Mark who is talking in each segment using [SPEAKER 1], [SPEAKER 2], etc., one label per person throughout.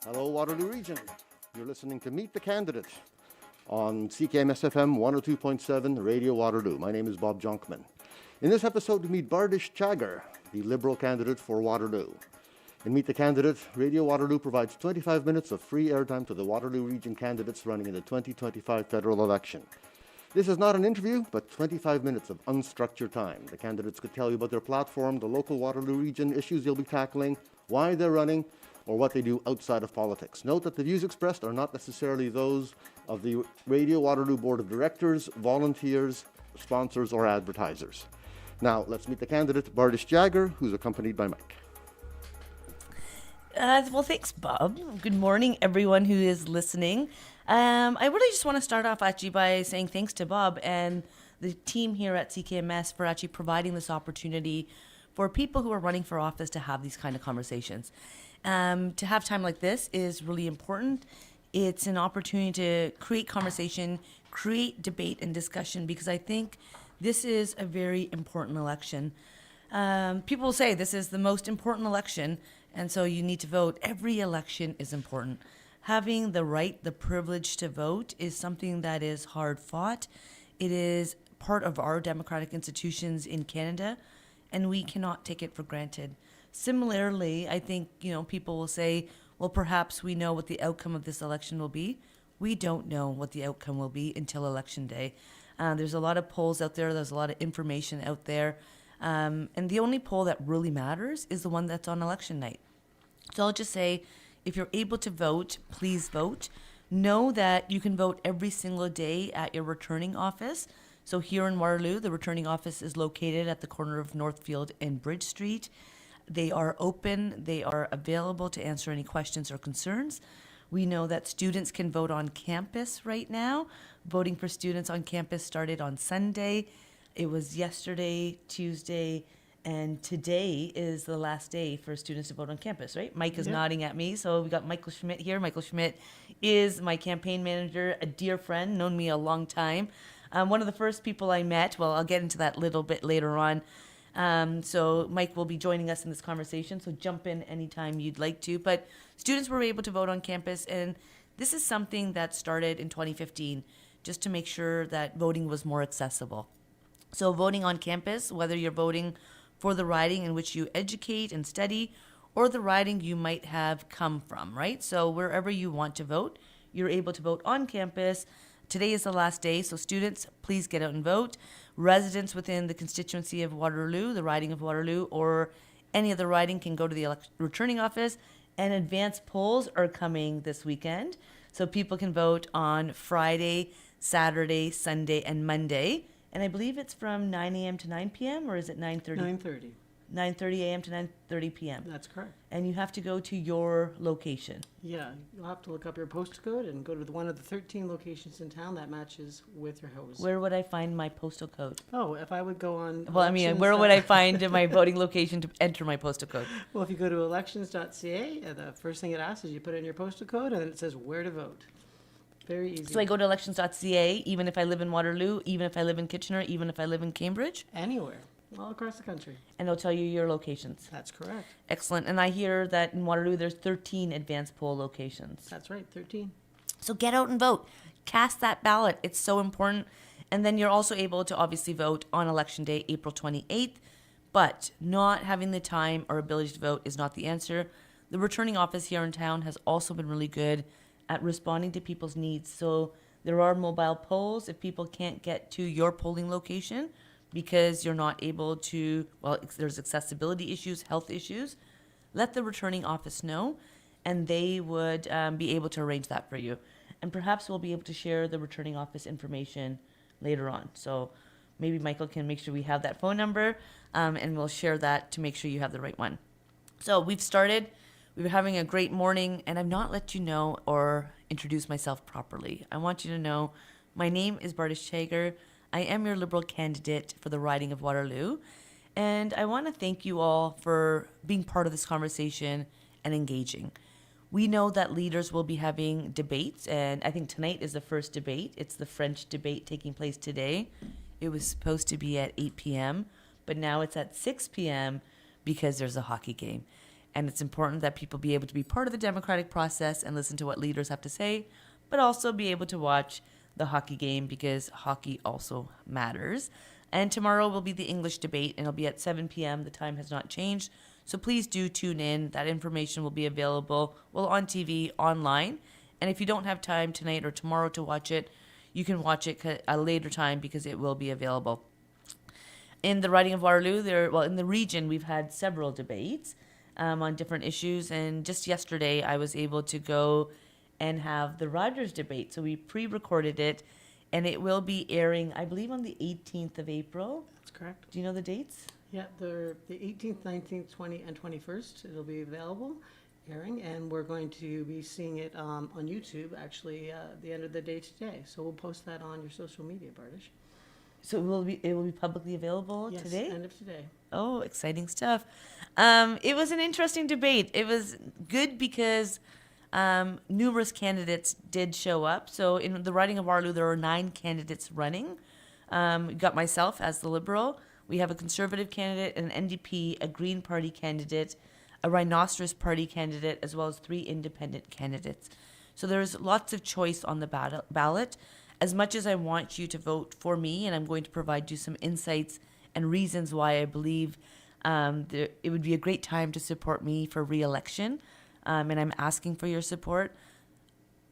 [SPEAKER 1] Hello, Waterloo Region. You're listening to Meet the Candidate on CKMS-FM 102.7 Radio Waterloo. My name is Bob Jonkman. In this episode, we meet Bardish Chagger, the Liberal candidate for Waterloo. In Meet the Candidate, Radio Waterloo provides 25 minutes of free airtime to the Waterloo Region candidates running in the 2025 federal election. This is not an interview, but 25 minutes of unstructured time. The candidates could tell you about their platform, the local Waterloo Region issues they'll be tackling, why they're running, or what they do outside of politics. Note that the views expressed are not necessarily those of the Radio Waterloo Board of Directors, volunteers, sponsors, or advertisers. Now, let's meet the candidate, Bardish Chagger, who's accompanied by Mike.
[SPEAKER 2] Well, thanks, Bob. Good morning, everyone who is listening. I really just want to start off actually by saying thanks to Bob and the team here at CKMS for actually providing this opportunity for people who are running for office to have these kind of conversations. To have time like this is really important. It's an opportunity to create conversation, create debate and discussion, because I think this is a very important election. People will say this is the most important election, and so you need to vote. Every election is important. Having the right, the privilege to vote is something that is hard fought. It is part of our democratic institutions in Canada, and we cannot take it for granted. Similarly, I think, people will say, well, perhaps we know what the outcome of this election will be. We don't know what the outcome will be until Election Day. There's a lot of polls out there. There's a lot of information out there. And the only poll that really matters is the one that's on election night. So I'll just say, if you're able to vote, please vote. Know that you can vote every single day at your returning office. So here in Waterloo, the returning office is located at the corner of Northfield and Bridge Street. They are open. They are available to answer any questions or concerns. We know that students can vote on campus right now. Voting for students on campus started on Sunday. It was yesterday, Tuesday, and today is the last day for students to vote on campus, right? Mike is nodding at me. So we got Michael Schmidt here. Michael Schmidt is my campaign manager, a dear friend, known me a long time. One of the first people I met, well, I'll get into that a little bit later on. So Mike will be joining us in this conversation, so jump in anytime you'd like to. But students were able to vote on campus, and this is something that started in 2015, just to make sure that voting was more accessible. So voting on campus, whether you're voting for the riding in which you educate and study, or the riding you might have come from, right? So wherever you want to vote, you're able to vote on campus. Today is the last day, so students, please get out and vote. Residents within the constituency of Waterloo, the riding of Waterloo, or any other riding can go to the returning office, and advanced polls are coming this weekend. So people can vote on Friday, Saturday, Sunday, and Monday. And I believe it's from 9 a.m. to 9 p.m., or is it 9:30?
[SPEAKER 3] 9:30.
[SPEAKER 2] 9:30 a.m. to 9:30 p.m.
[SPEAKER 3] That's correct.
[SPEAKER 2] And you have to go to your location.
[SPEAKER 3] Yeah, you'll have to look up your postal code and go to one of the 13 locations in town that matches with your house.
[SPEAKER 2] Where would I find my postal code?
[SPEAKER 3] Oh, if I would go on...
[SPEAKER 2] Well, I mean, where would I find my voting location to enter my postal code?
[SPEAKER 3] Well, if you go to elections.ca, the first thing it asks is you put in your postal code, and then it says where to vote. Very easy.
[SPEAKER 2] So I go to elections.ca, even if I live in Waterloo, even if I live in Kitchener, even if I live in Cambridge?
[SPEAKER 3] Anywhere, all across the country.
[SPEAKER 2] And they'll tell you your locations.
[SPEAKER 3] That's correct.
[SPEAKER 2] Excellent. And I hear that in Waterloo, there's 13 advanced poll locations.
[SPEAKER 3] That's right, 13.
[SPEAKER 2] So get out and vote. Cast that ballot. It's so important. And then you're also able to obviously vote on Election Day, April 28th. But not having the time or ability to vote is not the answer. The returning office here in town has also been really good at responding to people's needs. So there are mobile polls if people can't get to your polling location because you're not able to, well, there's accessibility issues, health issues. Let the returning office know, and they would be able to arrange that for you. And perhaps we'll be able to share the returning office information later on. So maybe Michael can make sure we have that phone number, and we'll share that to make sure you have the right one. So we've started. We were having a great morning, and I've not let you know or introduce myself properly. I want you to know my name is Bardish Chagger. I am your Liberal candidate for the riding of Waterloo, and I want to thank you all for being part of this conversation and engaging. We know that leaders will be having debates, and I think tonight is the first debate. It's the French debate taking place today. It was supposed to be at 8 p.m., but now it's at 6 p.m. because there's a hockey game. And it's important that people be able to be part of the democratic process and listen to what leaders have to say, but also be able to watch the hockey game because hockey also matters. And tomorrow will be the English debate, and it'll be at 7 p.m. The time has not changed. So please do tune in. That information will be available, on TV, online. And if you don't have time tonight or tomorrow to watch it, you can watch it at a later time because it will be available. In the riding of Waterloo, in the region, we've had several debates on different issues. And just yesterday, I was able to go and have the Rogers debate. So we pre-recorded it, and it will be airing, I believe, on the 18th of April.
[SPEAKER 3] That's correct.
[SPEAKER 2] Do you know the dates?
[SPEAKER 3] Yeah, the 18th, 19th, 20th, and 21st. It'll be available, airing, and we're going to be seeing it on YouTube, actually, at the end of the day today. So we'll post that on your social media, Bardish.
[SPEAKER 2] So it will be publicly available today?
[SPEAKER 3] Yes, end of today.
[SPEAKER 2] Oh, exciting stuff. It was an interesting debate. It was good because numerous candidates did show up. So in the riding of Waterloo, there were 9 candidates running. We got myself as the Liberal. We have a Conservative candidate, an NDP, a Green Party candidate, a Rhinoceros Party candidate, as well as 3 independent candidates. So there's lots of choice on the ballot. As much as I want you to vote for me, and I'm going to provide you some insights and reasons why I believe it would be a great time to support me for re-election, and I'm asking for your support.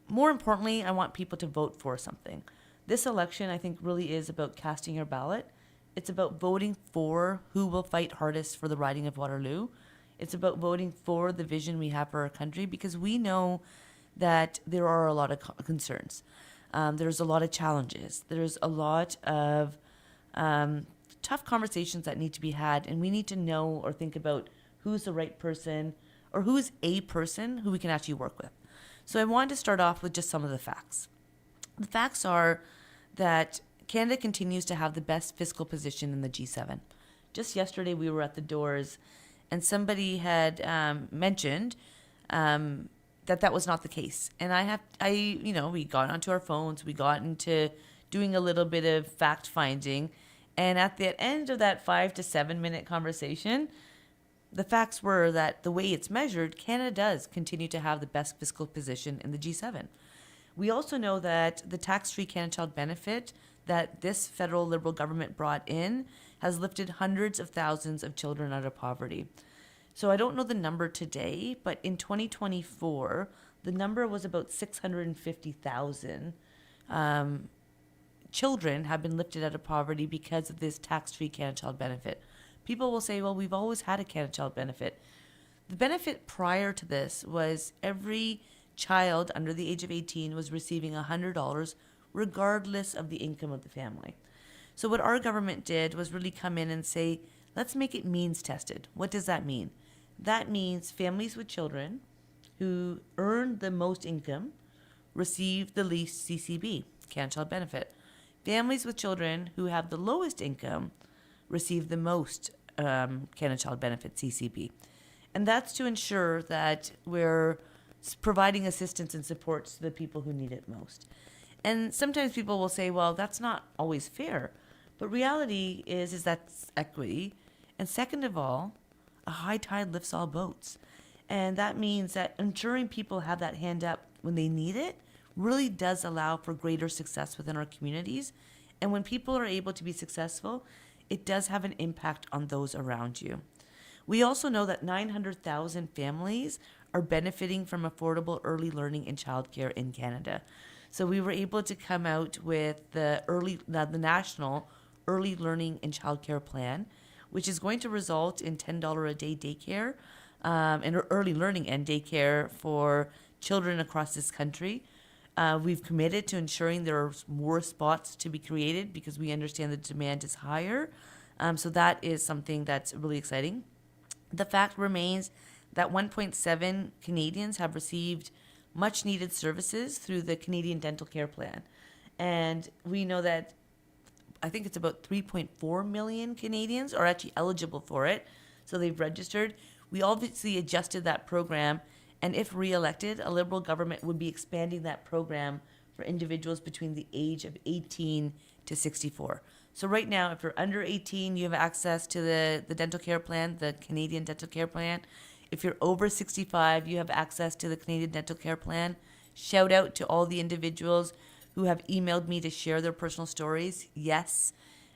[SPEAKER 2] More importantly, I want people to vote for something. This election, I think, really is about casting your ballot. It's about voting for who will fight hardest for the riding of Waterloo. It's about voting for the vision we have for our country, because we know that there are a lot of concerns. There's a lot of challenges. There's a lot of tough conversations that need to be had, and we need to know or think about who's the right person or who's a person who we can actually work with. So I wanted to start off with just some of the facts. The facts are that Canada continues to have the best fiscal position in the G7. Just yesterday we were at the doors and somebody had mentioned that was not the case. And we got onto our phones, we got into doing a little bit of fact finding. And at the end of that 5 to 7 minute conversation, the facts were that the way it's measured, Canada does continue to have the best fiscal position in the G7. We also know that the tax-free Canada Child benefit that this federal Liberal government brought in has lifted hundreds of thousands of children out of poverty. So I don't know the number today, but in 2024, the number was about 650,000 children have been lifted out of poverty because of this tax-free Canada Child benefit. People will say, well, we've always had a Canada Child benefit. The benefit prior to this was every child under the age of 18 was receiving $100 regardless of the income of the family. So what our government did was really come in and say, let's make it means tested. What does that mean? That means families with children who earn the most income receive the least CCB, Canada Child benefit. Families with children who have the lowest income receive the most Canada Child benefit, CCB. And that's to ensure that we're providing assistance and support to the people who need it most. And sometimes people will say, well, that's not always fair. But reality is that's equity. And second of all, a high tide lifts all boats. And that means that ensuring people have that hand up when they need it really does allow for greater success within our communities. And when people are able to be successful, it does have an impact on those around you. We also know that 900,000 families are benefiting from affordable early learning and childcare in Canada. So we were able to come out with the national early learning and childcare plan, which is going to result in $10 a day daycare and early learning and daycare for children across this country. We've committed to ensuring there are more spots to be created because we understand the demand is higher. So that is something that's really exciting. The fact remains that 1.7 Canadians have received much needed services through the Canadian Dental Care Plan. And we know that I think it's about 3.4 million Canadians are actually eligible for it. So they've registered. We obviously adjusted that program. And if re-elected, a Liberal government would be expanding that program for individuals between the age of 18 to 64. So right now, if you're under 18, you have access to the dental care plan, the Canadian Dental Care Plan. If you're over 65, you have access to the Canadian Dental Care Plan. Shout out to all the individuals who have emailed me to share their personal stories. Yes,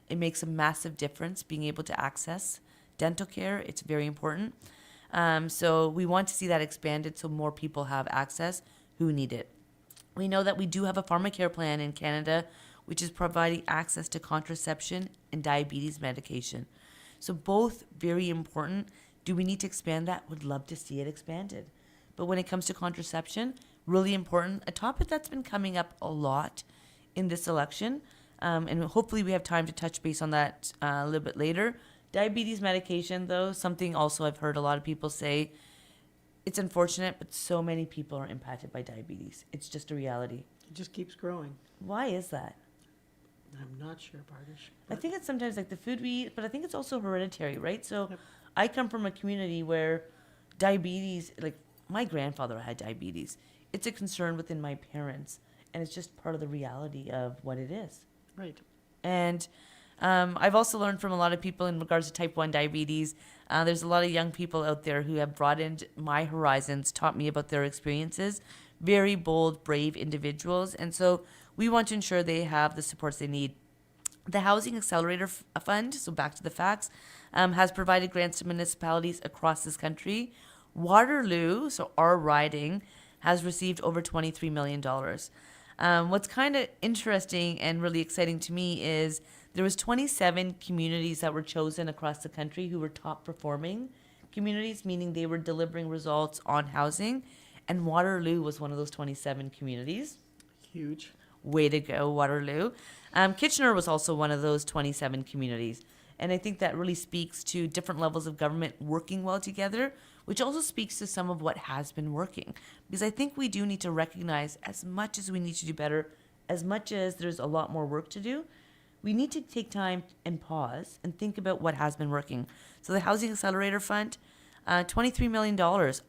[SPEAKER 2] it makes a massive difference being able to access dental care. It's very important. So we want to see that expanded so more people have access who need it. We know that we do have a pharmacare plan in Canada, which is providing access to contraception and diabetes medication. So both very important. Do we need to expand that? Would love to see it expanded. But when it comes to contraception, really important, a topic that's been coming up a lot in this election, and hopefully we have time to touch base on that a little bit later. Diabetes medication, though, something also I've heard a lot of people say, it's unfortunate, but so many people are impacted by diabetes. It's just a reality.
[SPEAKER 3] It just keeps growing.
[SPEAKER 2] Why is that?
[SPEAKER 3] I'm not sure, Bardish.
[SPEAKER 2] I think it's sometimes like the food we eat, but I think it's also hereditary, right? So
[SPEAKER 3] Yep.
[SPEAKER 2] I come from a community where diabetes, like my grandfather had diabetes. It's a concern within my parents, and it's just part of the reality of what it is.
[SPEAKER 3] Right.
[SPEAKER 2] And I've also learned from a lot of people in regards to type 1 diabetes. There's a lot of young people out there who have broadened my horizons, taught me about their experiences. Very bold, brave individuals. And so we want to ensure they have the supports they need. The Housing Accelerator Fund, so back to the facts, has provided grants to municipalities across this country. Waterloo, so our riding, has received over $23 million. What's kind of interesting and really exciting to me is there was 27 communities that were chosen across the country who were top performing communities, meaning they were delivering results on housing. And Waterloo was one of those 27 communities.
[SPEAKER 3] Huge.
[SPEAKER 2] Way to go, Waterloo. Kitchener was also one of those 27 communities. And I think that really speaks to different levels of government working well together, which also speaks to some of what has been working. Because I think we do need to recognize, as much as we need to do better, as much as there's a lot more work to do, we need to take time and pause and think about what has been working. So the Housing Accelerator Fund, $23 million,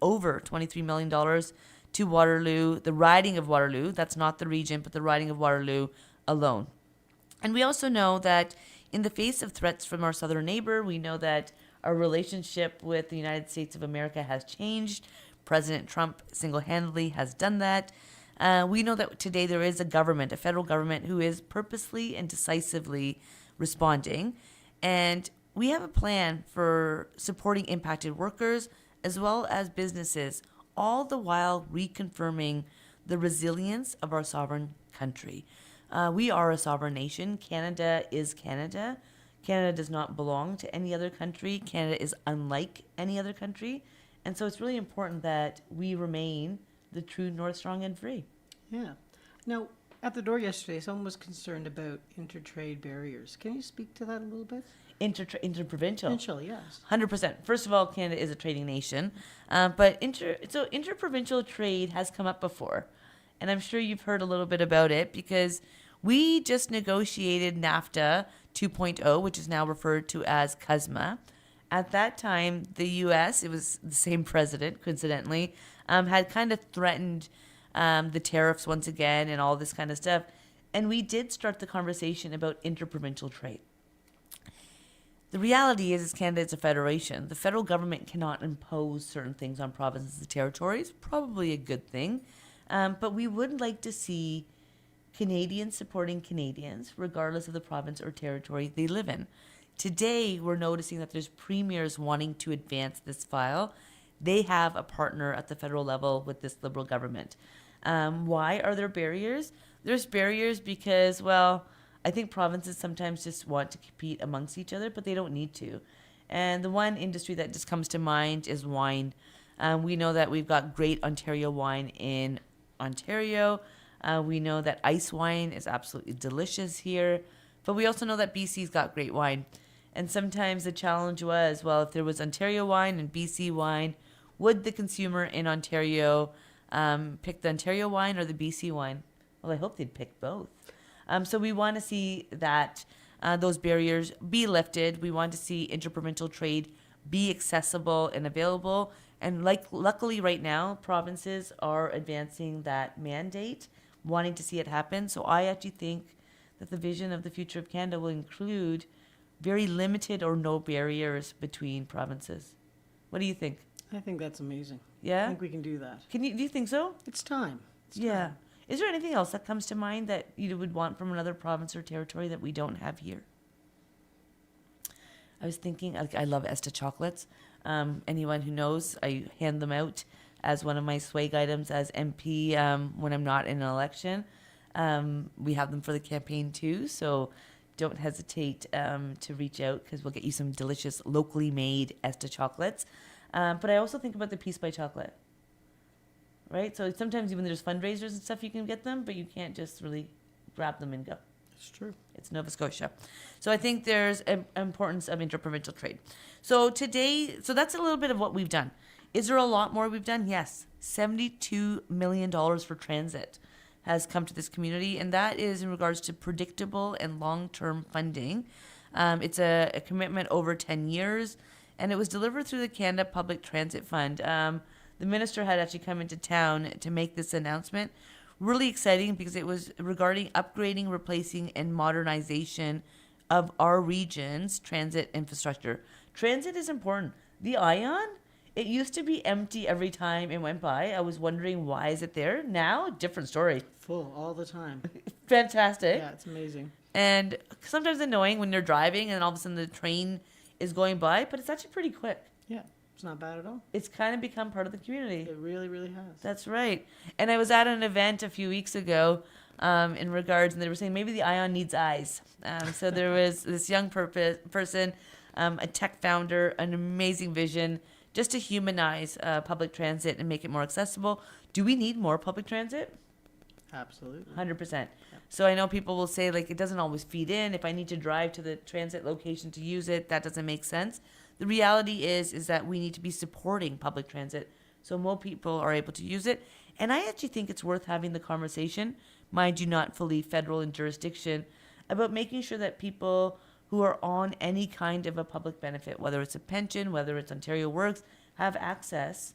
[SPEAKER 2] over $23 million to Waterloo, the riding of Waterloo. That's not the region, but the riding of Waterloo alone. And we also know that in the face of threats from our southern neighbor, we know that our relationship with the United States of America has changed. President Trump single-handedly has done that. We know that today there is a government, a federal government, who is purposely and decisively responding. And we have a plan for supporting impacted workers as well as businesses, all the while reconfirming the resilience of our sovereign country. We are a sovereign nation. Canada is Canada. Canada does not belong to any other country. Canada is unlike any other country. And so it's really important that we remain the true North, strong, and free.
[SPEAKER 3] Yeah. Now, at the door yesterday, someone was concerned about intertrade barriers. Can you speak to that a little bit?
[SPEAKER 2] Interprovincial.
[SPEAKER 3] Provincial, yes.
[SPEAKER 2] 100%. First of all, Canada is a trading nation. But interprovincial trade has come up before. And I'm sure you've heard a little bit about it because we just negotiated NAFTA 2.0, which is now referred to as CUSMA. At that time, the U.S., it was the same president, coincidentally, had kind of threatened the tariffs once again and all this kind of stuff. And we did start the conversation about interprovincial trade. The reality is Canada is a federation. The federal government cannot impose certain things on provinces and territories, probably a good thing. But we would like to see Canadians supporting Canadians, regardless of the province or territory they live in. Today, we're noticing that there's premiers wanting to advance this file. They have a partner at the federal level with this Liberal government. Why are there barriers? There's barriers because, well, I think provinces sometimes just want to compete amongst each other, but they don't need to. And the one industry that just comes to mind is wine. We know that we've got great Ontario wine in Ontario. We know that ice wine is absolutely delicious here. But we also know that BC's got great wine. And sometimes the challenge was, well, if there was Ontario wine and BC wine, would the consumer in Ontario pick the Ontario wine or the BC wine? Well, I hope they'd pick both. So we want to see that those barriers be lifted. We want to see interprovincial trade be accessible and available. And luckily right now, provinces are advancing that mandate, wanting to see it happen. So I actually think that the vision of the future of Canada will include very limited or no barriers between provinces. What do you think?
[SPEAKER 3] I think that's amazing. I
[SPEAKER 2] Yeah?
[SPEAKER 3] think we can do that.
[SPEAKER 2] Do you think so?
[SPEAKER 3] It's time.
[SPEAKER 2] Yeah. Is there anything else that comes to mind that you would want from another province or territory that we don't have here? I was thinking, I love Esta chocolates. Anyone who knows, I hand them out as one of my swag items as MP when I'm not in an election. We have them for the campaign too, so don't hesitate to reach out because we'll get you some delicious locally made Esta chocolates. But I also think about the Peace by Chocolate. Right? So sometimes even there's fundraisers and stuff you can get them, but you can't just really grab them and go.
[SPEAKER 3] It's true.
[SPEAKER 2] It's Nova Scotia. So I think there's an importance of interprovincial trade. So that's a little bit of what we've done. Is there a lot more we've done? Yes. $72 million for transit has come to this community, and that is in regards to predictable and long-term funding. It's a commitment over 10 years, and it was delivered through the Canada Public Transit Fund. The minister had actually come into town to make this announcement. Really exciting because it was regarding upgrading, replacing, and modernization of our region's transit infrastructure. Transit is important. The Ion, it used to be empty every time it went by. I was wondering, why is it there? Now, different story.
[SPEAKER 3] Full all the time.
[SPEAKER 2] Fantastic.
[SPEAKER 3] Yeah, it's amazing.
[SPEAKER 2] And sometimes annoying when you're driving and all of a sudden the train is going by, but it's actually pretty quick.
[SPEAKER 3] Yeah, it's not bad at all.
[SPEAKER 2] It's kind of become part of the community.
[SPEAKER 3] It really, really has.
[SPEAKER 2] That's right. And I was at an event a few weeks ago in regards, and they were saying maybe the Ion needs eyes. So there was this young person, a tech founder, an amazing vision, just to humanize public transit and make it more accessible. Do we need more public transit?
[SPEAKER 3] Absolutely.
[SPEAKER 2] 100%. So I know people will say, like, it doesn't always feed in. If I need to drive to the transit location to use it, that doesn't make sense. The reality is that we need to be supporting public transit so more people are able to use it. And I actually think it's worth having the conversation, mind you, not fully federal in jurisdiction, about making sure that people who are on any kind of a public benefit, whether it's a pension, whether it's Ontario Works, have access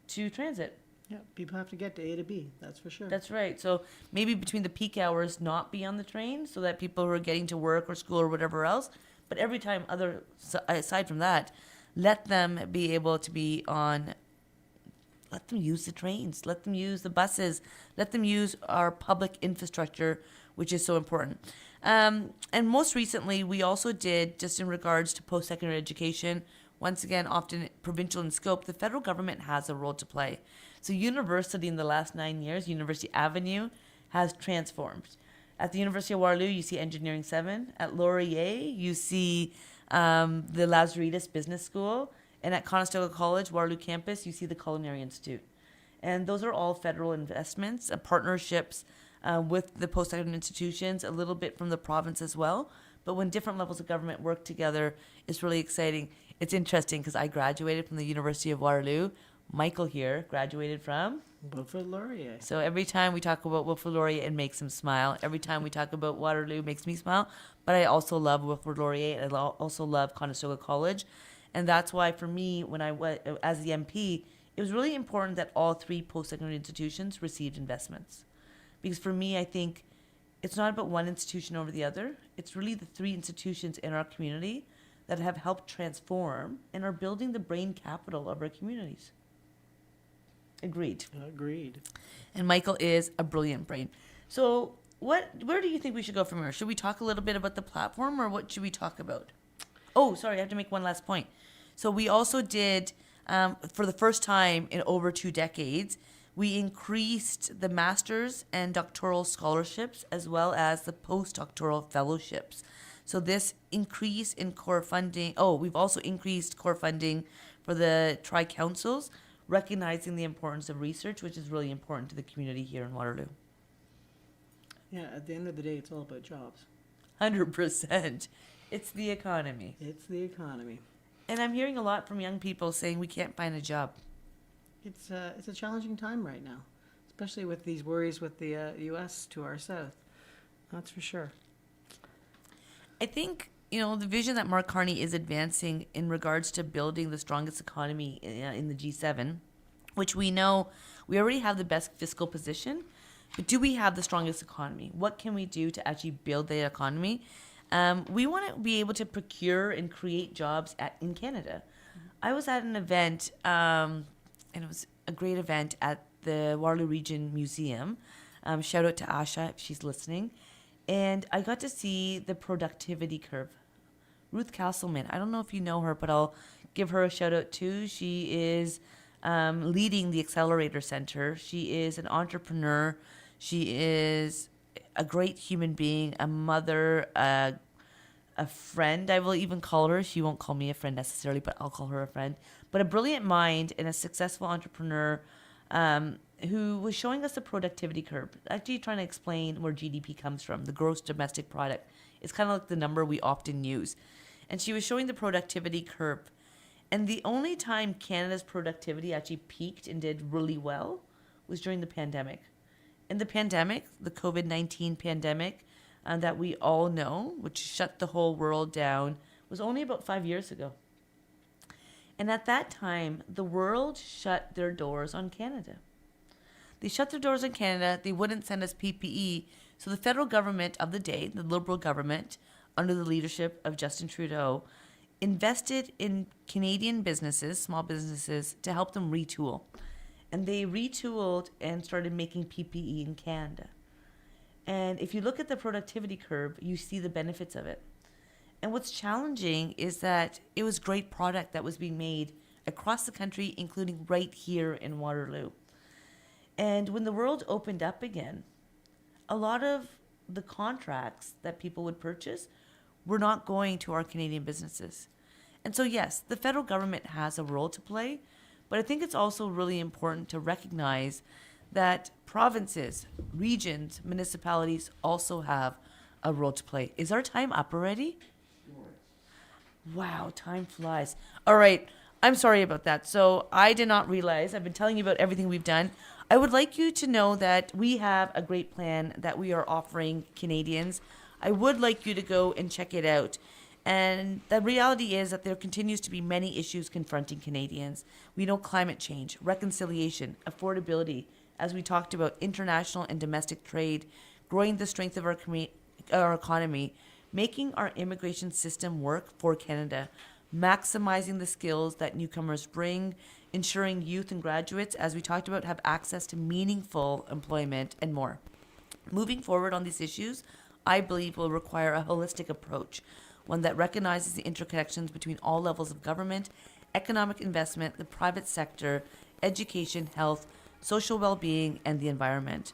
[SPEAKER 2] to transit.
[SPEAKER 3] Yeah, people have to get to A to B, that's for sure.
[SPEAKER 2] That's right. So maybe between the peak hours, not be on the train so that people who are getting to work or school or whatever else, but every time aside from that, let them be able to be on, let them use the trains, let them use the buses, let them use our public infrastructure, which is so important. And most recently, we also did, just in regards to post-secondary education, once again, often provincial in scope, the federal government has a role to play. So university in the last 9 years, University Avenue, has transformed. At the University of Waterloo, you see Engineering 7. At Laurier, you see the Lazaridis Business School. And at Conestoga College, Waterloo campus, you see the Culinary Institute. And those are all federal investments, partnerships with the post-secondary institutions, a little bit from the province as well. But when different levels of government work together, it's really exciting. It's interesting because I graduated from the University of Waterloo. Michael here graduated from
[SPEAKER 3] Wilfrid Laurier.
[SPEAKER 2] So every time we talk about Wilfrid Laurier, it makes him smile. Every time we talk about Waterloo, it makes me smile. But I also love Wilfrid Laurier. I also love Conestoga College. And that's why for me, when I was as the MP, it was really important that all three post-secondary institutions received investments. Because for me, I think it's not about one institution over the other. It's really the three institutions in our community that have helped transform and are building the brain capital of our communities. Agreed.
[SPEAKER 3] Agreed.
[SPEAKER 2] And Michael is a brilliant brain. So where do you think we should go from here? Should we talk a little bit about the platform, or what should we talk about? Oh, sorry, I have to make one last point. So we also did, for the first time in over 2 decades, we increased the master's and doctoral scholarships as well as the postdoctoral fellowships. So this increase in core funding, we've also increased core funding for the tri-councils, recognizing the importance of research, which is really important to the community here in Waterloo.
[SPEAKER 3] Yeah, at the end of the day, it's all about jobs.
[SPEAKER 2] 100%. It's the economy.
[SPEAKER 3] It's the economy.
[SPEAKER 2] And I'm hearing a lot from young people saying we can't find a job.
[SPEAKER 3] It's a challenging time right now, especially with these worries with the U.S. to our south. That's for sure.
[SPEAKER 2] I think, the vision that Mark Carney is advancing in regards to building the strongest economy in the G7, which we know we already have the best fiscal position, but do we have the strongest economy? What can we do to actually build the economy? We want to be able to procure and create jobs in Canada. I was at an event, and it was a great event at the Waterloo Region Museum. Shout out to Asha if she's listening. And I got to see the productivity curve. Ruth Castleman, I don't know if you know her, but I'll give her a shout out too. She is leading the Accelerator Center. She is an entrepreneur. She is a great human being, a mother, a friend, I will even call her. She won't call me a friend necessarily, but I'll call her a friend. But a brilliant mind and a successful entrepreneur who was showing us the productivity curve, actually trying to explain where GDP comes from, the gross domestic product. It's kind of like the number we often use. And she was showing the productivity curve. And the only time Canada's productivity actually peaked and did really well was during the pandemic. In the pandemic, the COVID-19 pandemic that we all know, which shut the whole world down, was only about 5 years ago. And at that time, the world shut their doors on Canada. They shut their doors on Canada. They wouldn't send us PPE. So the federal government of the day, the Liberal government, under the leadership of Justin Trudeau, invested in Canadian businesses, small businesses, to help them retool. And they retooled and started making PPE in Canada. And if you look at the productivity curve, you see the benefits of it. And what's challenging is that it was great product that was being made across the country, including right here in Waterloo. And when the world opened up again, a lot of the contracts that people would purchase were not going to our Canadian businesses. And so, yes, the federal government has a role to play, but I think it's also really important to recognize that provinces, regions, municipalities also have a role to play. Is our time up already? Wow, time flies. All right, I'm sorry about that. So I did not realize, I've been telling you about everything we've done. I would like you to know that we have a great plan that we are offering Canadians. I would like you to go and check it out. And the reality is that there continues to be many issues confronting Canadians. We know climate change, reconciliation, affordability, as we talked about international and domestic trade, growing the strength of our economy, making our immigration system work for Canada, maximizing the skills that newcomers bring, ensuring youth and graduates, as we talked about, have access to meaningful employment and more. Moving forward on these issues, I believe will require a holistic approach, one that recognizes the interconnections between all levels of government, economic investment, the private sector, education, health, social well-being, and the environment.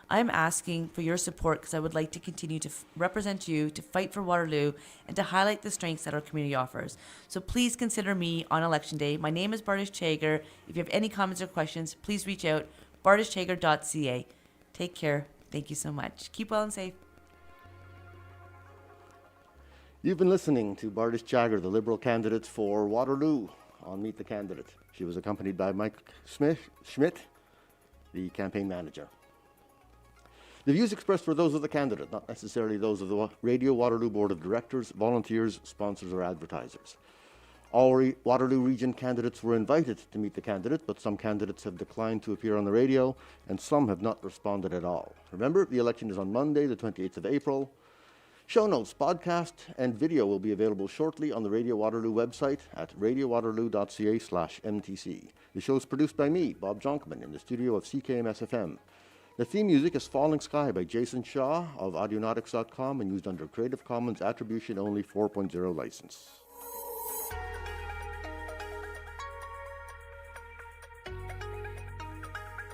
[SPEAKER 2] I'm asking for your support because I would like to continue to represent you, to fight for Waterloo, and to highlight the strengths that our community offers. So please consider me on Election Day. My name is Bardish Chagger. If you have any comments or questions, please reach out, bardishchagger.ca. Take care. Thank you so much. Keep well and safe.
[SPEAKER 1] You've been listening to Bardish Chagger, the Liberal candidate for Waterloo, on Meet the Candidate. She was accompanied by Mike Schmidt, the campaign manager. The views expressed were those of the candidate, not necessarily those of the Radio Waterloo Board of Directors, volunteers, sponsors, or advertisers. All Waterloo Region candidates were invited to meet the candidate, but some candidates have declined to appear on the radio, and some have not responded at all. Remember, the election is on Monday, the 28th of April. Show notes, podcast, and video will be available shortly on the Radio Waterloo website at radiowaterloo.ca/MTC. The show is produced by me, Bob Jonkman, in the studio of CKMS-FM. The theme music is Falling Sky by Jason Shaw of Audionautics.com and used under Creative Commons Attribution Only 4.0 license.